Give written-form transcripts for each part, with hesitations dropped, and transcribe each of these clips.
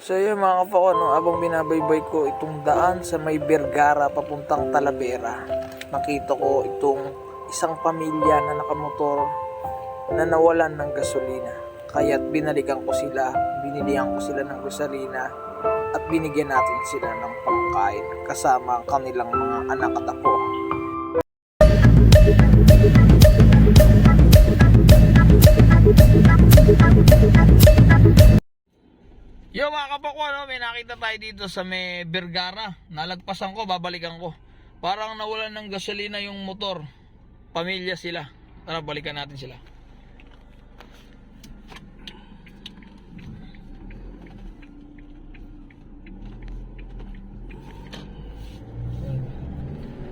So yun mga kapako, no, abang binabaybay ko itong daan sa may Vergara papuntang Talavera, nakita ko itong isang pamilya na nakamotor na nawalan ng gasolina. Kaya't binalikan ko sila, binilihan ko sila ng gasolina at binigyan natin sila ng pangkain kasama ang kanilang mga anak at apo. Yo mga kapako, no, may nakita tayo dito sa may Vergara. Nalagpasan ko, babalikan ko. Parang nawalan ng gasolina yung motor. Pamilya sila. Tara, balikan natin sila.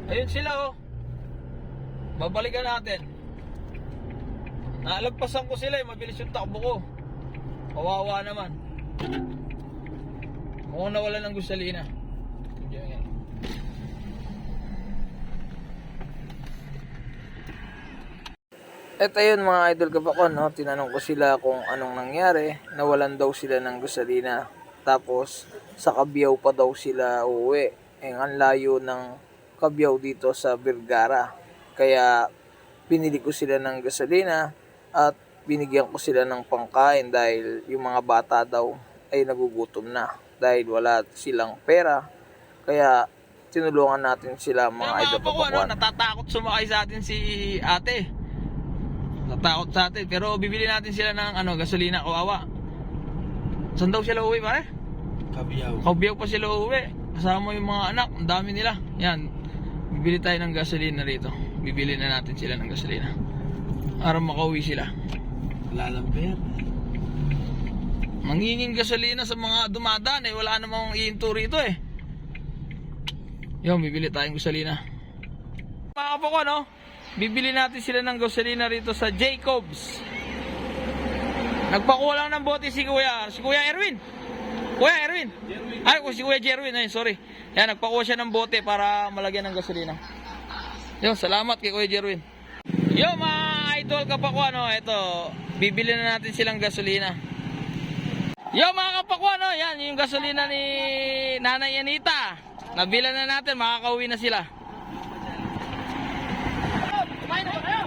Ayun sila, oh. Babalikan natin. Nalagpasan ko sila, mabilis yung takbo ko. Kawawa naman. Mukhang nawala ng gasolina. At ayun mga idol kapako, no, tinanong ko sila kung anong nangyari. Nawalan daw sila ng gasolina. Tapos sa Cabiao pa daw sila uuwi. Ang layo ng Cabiao dito sa Vergara. Kaya pinili ko sila ng gasolina at binigyan ko sila ng pangkain dahil yung mga bata daw ay nagugutom na dahil wala silang pera. Kaya tinulungan natin sila mga idol kapakwan. Natatakot sumakay sa atin si ate. Natatakot sa atin pero bibili natin sila ng gasolina, kawawa. Saan daw sila uwi pare? Cabiao pa sila uwi. Kasama yung mga anak, ang dami nila. Yan, bibili tayo ng gasolina rito. Bibili na natin sila ng gasolina para makauwi sila. Lalambir. Mangingin gasolina sa mga dumadaan wala namang iinto rito Yung bibili tayong gasolina. Mga kapako, no? Bibili natin sila ng gasolina rito sa Jacobs. Nagpakuha lang ng bote si Kuya Erwin. Kuya Erwin. Ay, si Kuya Jerwin, sorry. Yan, nagpakuha siya ng bote para malagyan ng gasolina. Yo, salamat kay Kuya Jerwin. Yo mga idol kapako, ito, bibili na natin silang gasolina. Yo mga kapako, yan yung gasolina ni Nanay Anita. Nabila na natin, makakauwi na sila. Kumain na ba kayo?